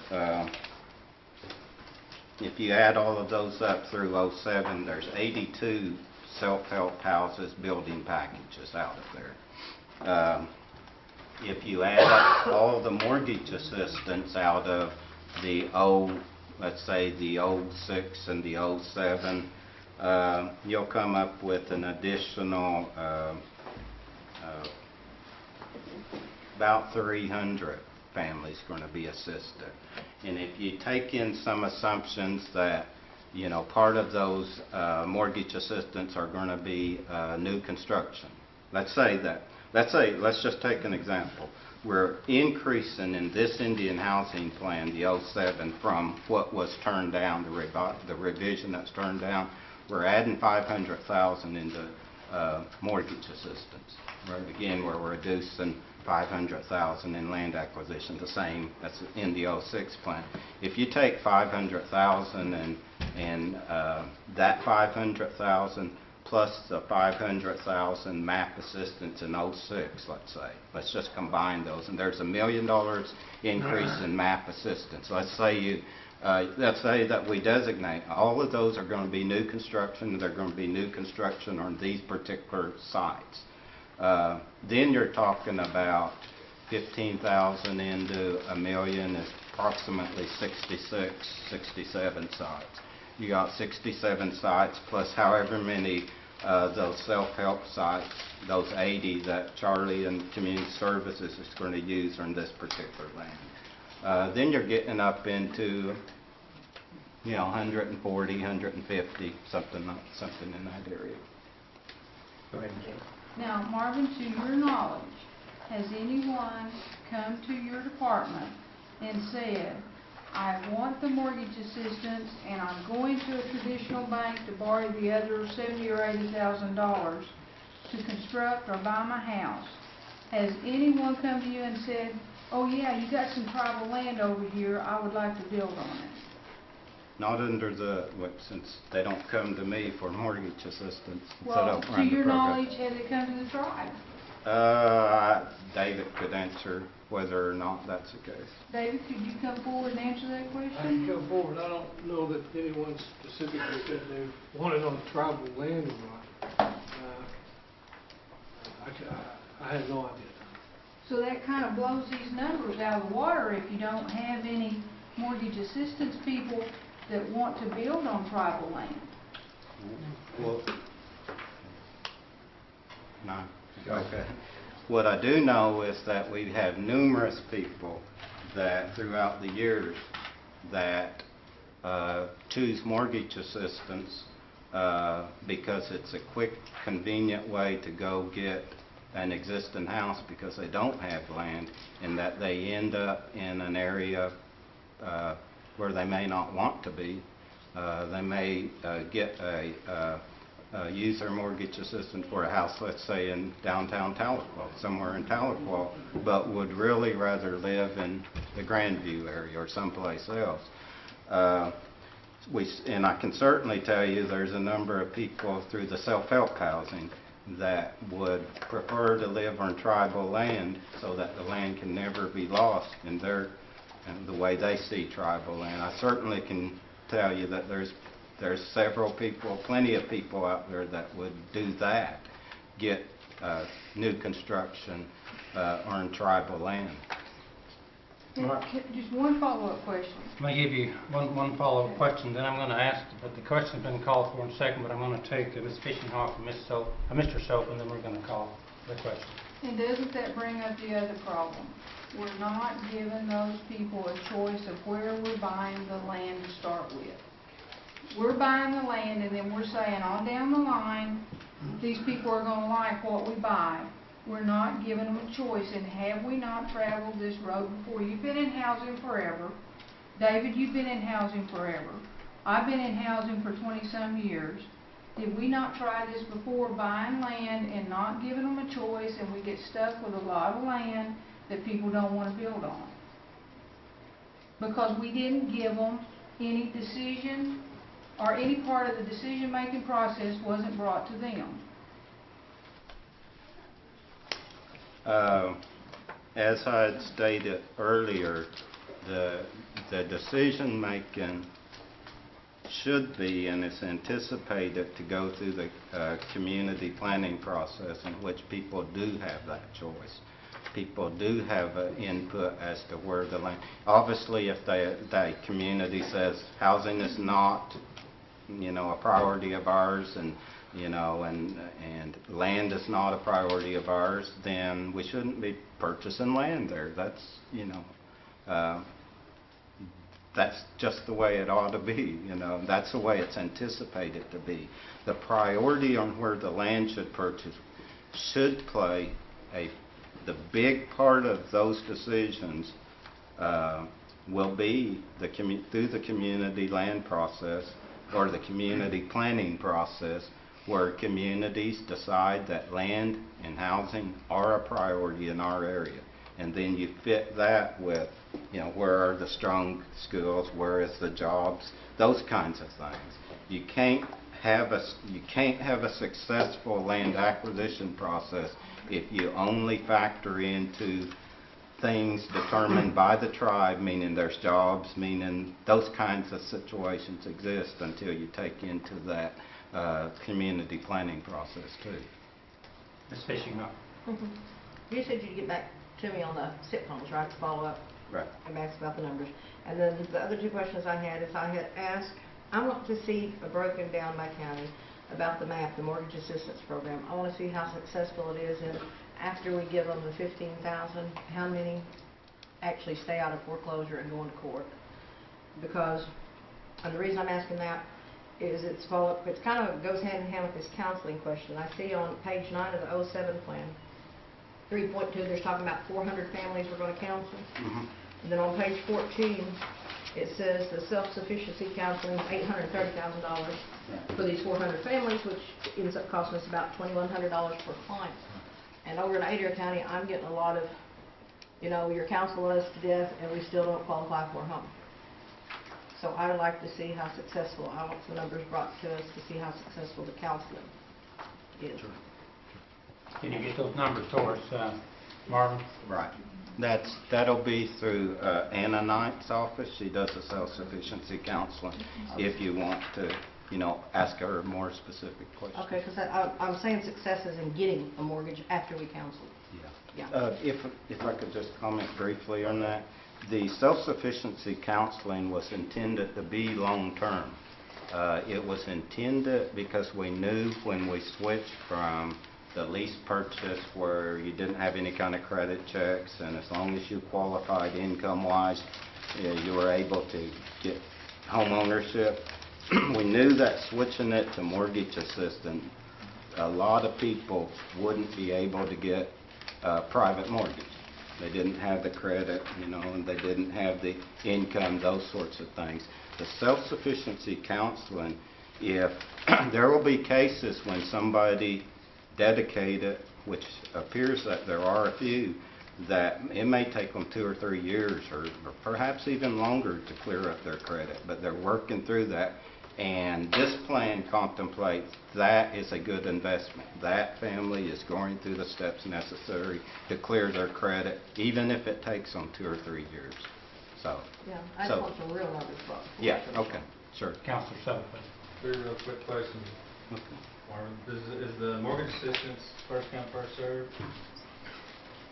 if you add all of those up through 07, there's 82 self-help houses building packages out of there. If you add up all the mortgage assistance out of the let's say the 06 and the 07, you'll come up with an additional about 300 families going to be assisted. And if you take in some assumptions that, you know, part of those mortgage assistance are going to be new construction. Let's just take an example. We're increasing in this Indian Housing Plan, the 07, from what was turned down, the revision that's turned down. We're adding $500,000 into mortgage assistance. Again, we're reducing $500,000 in land acquisition, the same that's in the 06 plan. If you take $500,000 and that $500,000 plus the $500,000 MAP assistance in 06, let's say. Let's just combine those, and there's $1 million increase in MAP assistance. Let's say that we designate all of those are going to be new construction. They're going to be new construction on these particular sites. Then you're talking about 15,000 into $1 million is approximately 66, 67 sites. You got 67 sites plus however many those self-help sites, those 80 that Charlie and Community Services is going to use on this particular land. Then you're getting up into, you know, 140, 150, something in that area. Go ahead, Jim. Now, Marvin, to your knowledge, has anyone come to your department and said, I want the mortgage assistance and I'm going to a traditional bank to borrow the other $70,000 or $80,000 to construct or buy my house? Has anyone come to you and said, oh yeah, you got some tribal land over here, I would like to build on it? Not under since they don't come to me for mortgage assistance. Well, to your knowledge, has it come to the tribe? David could answer whether or not that's the case. David, could you come forward and answer that question? I can come forward. I don't know that anyone specifically said they wanted on tribal land or not. I have no idea. So that kind of blows these numbers out of the water if you don't have any mortgage assistance people that want to build on tribal land? Well, no, okay. What I do know is that we have numerous people that throughout the years that choose mortgage assistance because it's a quick, convenient way to go get an existing house because they don't have land, and that they end up in an area where they may not want to be. They may use their mortgage assistance for a house, let's say in downtown Tahlequah, somewhere in Tahlequah, but would really rather live in the Grandview area or someplace else. And I can certainly tell you there's a number of people through the self-help housing that would prefer to live on tribal land so that the land can never be lost in the way they see tribal land. I certainly can tell you that there's several people, plenty of people out there that would do that, get new construction on tribal land. Just one follow-up question. I'm going to give you one follow-up question, then I'm going to ask, but the question's been called for in a second, but I'm going to take Ms. Fishinghawk and Mr. Soap, and then we're going to call the question. And doesn't that bring up the other problem? We're not giving those people a choice of where we're buying the land to start with. We're buying the land and then we're saying on down the line, these people are going to like what we buy. We're not giving them a choice. And have we not traveled this road before? You've been in housing forever. David, you've been in housing forever. I've been in housing for 20-some years. Did we not try this before, buying land and not giving them a choice, and we get stuck with a lot of land that people don't want to build on? Because we didn't give them any decision, or any part of the decision-making process wasn't brought to them. As I had stated earlier, the decision-making should be and is anticipated to go through the community planning process, in which people do have that choice. People do have an input as to where the land. Obviously, if the community says housing is not, a priority of ours, and and land is not a priority of ours, then we shouldn't be purchasing land there. That's that's just the way it ought to be. That's the way it's anticipated to be. The priority on where the land should purchase should play the big part of those decisions will be through the community land process or the community planning process, where communities decide that land and housing are a priority in our area. And then you fit that with, where are the strong schools, where is the jobs, those kinds of things. You can't have a successful land acquisition process if you only factor into things determined by the tribe, meaning there's jobs, meaning those kinds of situations exist until you take into that community planning process too. Ms. Fishinghawk. You said you'd get back to me on the SIP homes, right, to follow up? Right. And ask about the numbers. And then the other two questions I had is, I had asked, I want to see a broken down by county about the MAP, the Mortgage Assistance Program. I want to see how successful it is, and after we give them the $15,000, how many actually stay out of foreclosure and go into court. Because, and the reason I'm asking that is it kind of goes hand in hand with this counseling question. I see on page 9 of the 07 plan, 3.2, there's talking about 400 families we're going to counsel. And then on page 14, it says the Self-Sufficiency Counseling is $830,000 for these 400 families, which ends up costing us about $2,100 per client. And over in Adair County, I'm getting a lot of, you're counseling us to death and we still don't qualify for a home. So I would like to see how successful, I want some numbers brought to us to see how successful the counseling is. Sure. Can you get those numbers to us, Marvin? Right. That'll be through Anna Knight's office. She does the self-sufficiency counseling. If you want to, ask her more specific questions. Okay, because I'm saying successes in getting a mortgage after we counsel. Yeah. If I could just comment briefly on that. The self-sufficiency counseling was intended to be long-term. It was intended because we knew when we switched from the lease purchase where you didn't have any kind of credit checks, and as long as you qualified income-wise, you were able to get home ownership. We knew that switching it to mortgage assistance, a lot of people wouldn't be able to get a private mortgage. They didn't have the credit, and they didn't have the income, those sorts of things. The self-sufficiency counseling, if there will be cases when somebody dedicated, which appears that there are a few, that it may take them 2 or 3 years or perhaps even longer to clear up their credit, but they're working through that. And this plan contemplates that is a good investment. That family is going through the steps necessary to clear their credit, even if it takes them 2 or 3 years. So. Yeah, I just want some real numbers, Bob. Yeah. Okay. Sure. Counselor Sullivan. Very real quick question. Marvin, is the mortgage assistance first come, first served?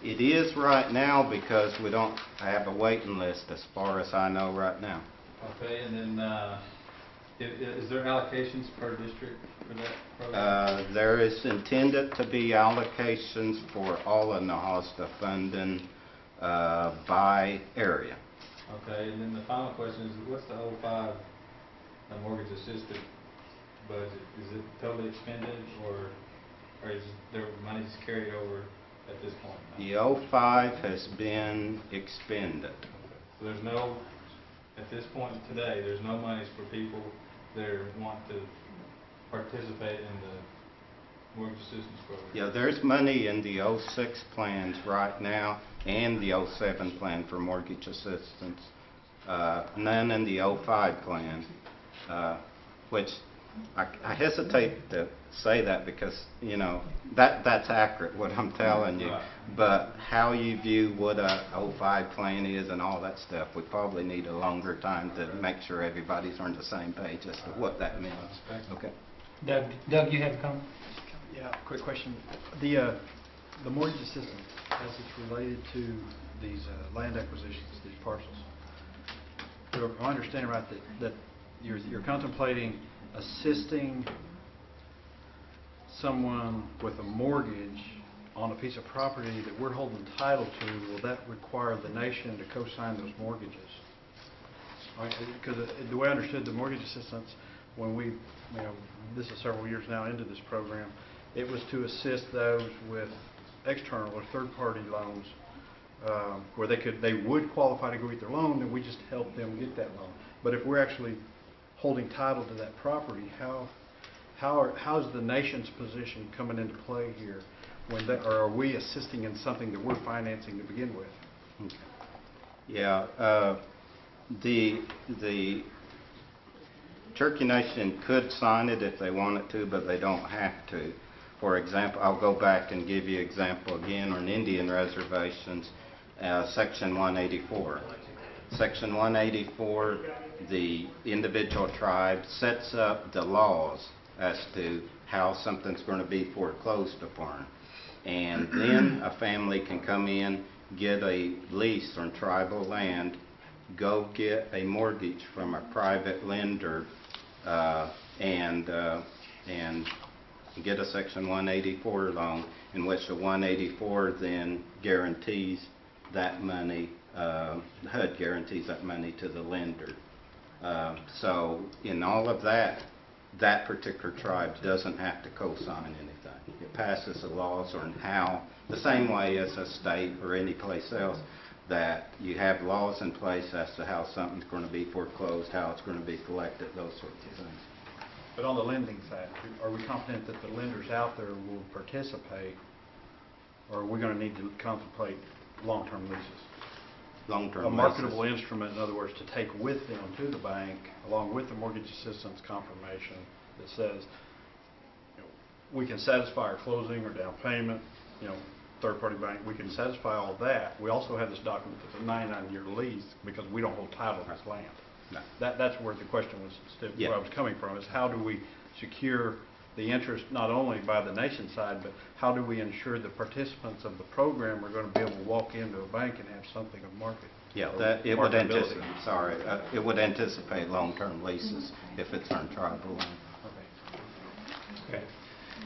It is right now because we don't have a waiting list as far as I know right now. Okay, and then is there allocations per district for that program? There is intended to be allocations for all of Nahasta funding by area. Okay, and then the final question is, what's the 05 mortgage assistance budget? Is it totally expended, or is there money carried over at this point? The 05 has been expended. So there's no, at this point today, there's no monies for people that want to participate in the mortgage assistance program. Yeah, there's money in the 06 plans right now and the 07 plan for mortgage assistance. None in the 05 plan, which I hesitate to say that because, that's accurate what I'm telling you. But how you view what a 05 plan is and all that stuff, we probably need a longer time to make sure everybody's on the same page as to what that means. Okay. Doug, you have a comment? Yeah, quick question. The mortgage assistance, as it's related to these land acquisitions, these parcels, do I understand right that you're contemplating assisting someone with a mortgage on a piece of property that we're holding title to? Will that require the nation to co-sign those mortgages? Because the way I understood the mortgage assistance, when we, this is several years now into this program, it was to assist those with external or third-party loans where they would qualify to go get their loan, and we just help them get that loan. But if we're actually holding title to that property, how's the nation's position coming into play here? Or are we assisting in something that we're financing to begin with? Okay. Yeah, the Cherokee Nation could sign it if they wanted to, but they don't have to. For example, I'll go back and give you an example again on Indian reservations, Section 184. Section 184, the individual tribe sets up the laws as to how something's going to be foreclosed upon. And then a family can come in, get a lease on tribal land, go get a mortgage from a private lender, and get a Section 184 loan, in which the 184 then guarantees that money, HUD guarantees that money to the lender. So in all of that, that particular tribe doesn't have to co-sign anything. It passes the laws on how, the same way as a state or any place else, that you have laws in place as to how something's going to be foreclosed, how it's going to be collected, those sorts of things. But on the lending side, are we confident that the lenders out there will participate, or are we going to need to contemplate long-term leases? Long-term a marketable instrument, in other words, to take with them to the bank, along with the mortgage assistance confirmation that says, we can satisfy our closing or down payment, third-party bank, we can satisfy all that. We also have this document that's a 99-year lease because we don't hold title to this land. No. That's where the question was, where I was coming from, is how do we secure the interest not only by the nation side, but how do we ensure the participants of the program are going to be able to walk into a bank and have something of market? Yeah, or that, it would marketability? it would anticipate long-term leases if it's on tribal land. Okay.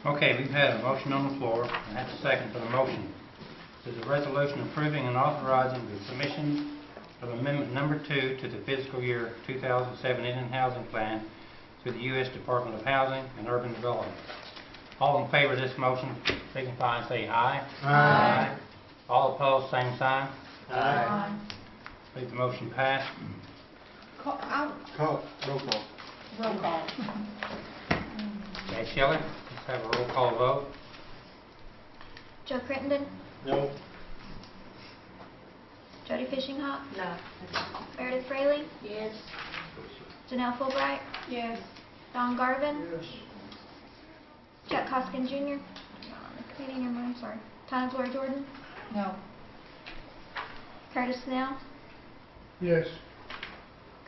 Okay, we've had a motion on the floor, and that's a second for the motion. This is a resolution approving and authorizing the submission of Amendment Number 2 to the fiscal year 2007 Indian Housing Plan to the U.S. Department of Housing and Urban Development. All in favor of this motion, signify and say aye. Aye. All opposed, same sign. Aye. Leave the motion pass. Roll call. Roll call. Okay, Shelley, let's have a roll call vote. Joe Crittenden, No. Jody Fishinghawk, No. Meredith Fraley, Yes. Janelle Fulbright, Yes. Don Garvin, Chuck Hoskin Jr., not on the committee anymore, I'm sorry, Tana Gloria Jordan, No. Curtis Snell, Yes.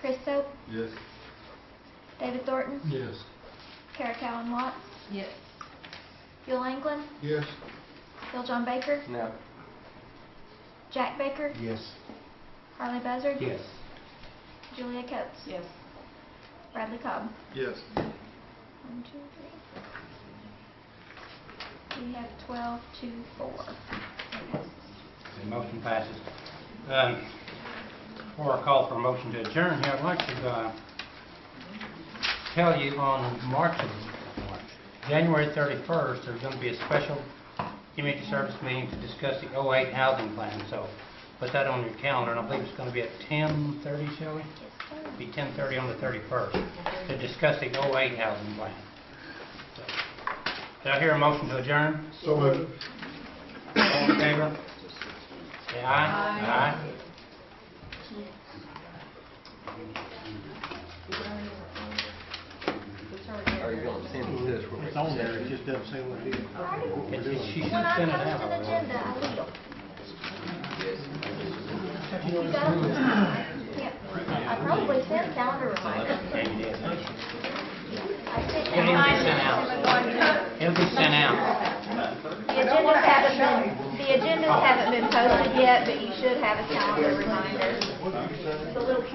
Chris Soap, Yes. David Thornton, Yes. Kara Cowan Watts, Yes. Bill Anglin, Yes. Bill John Baker, No. Jack Baker, Yes. Harley Buzzard, Yes. Julia Coates, Yes. Bradley Cobb. Yes. 1, 2, 3. We have 12 to 4. The motion passes. Before I call for a motion to adjourn here, I'd like to tell you on January 31st, there's going to be a special community service meeting to discuss the 08 housing plan. So put that on your calendar, and I believe it's going to be at 10:30, Shelley? It'll be 10:30 on the 31st to discuss the 08 housing plan. So, did I hear a motion to adjourn? So moved. All in favor? Say aye. Aye. Are you going to send it to us? It's on there, it just doesn't say what it is. She should When I send it post an out. agenda, I will. Yes. If you got them, yeah. I probably sent calendar reminders. Okay, you did. I sent It'll be reminders sent out. to everyone. It'll be sent out. The agendas haven't been posted yet, but you should have a calendar reminder. The little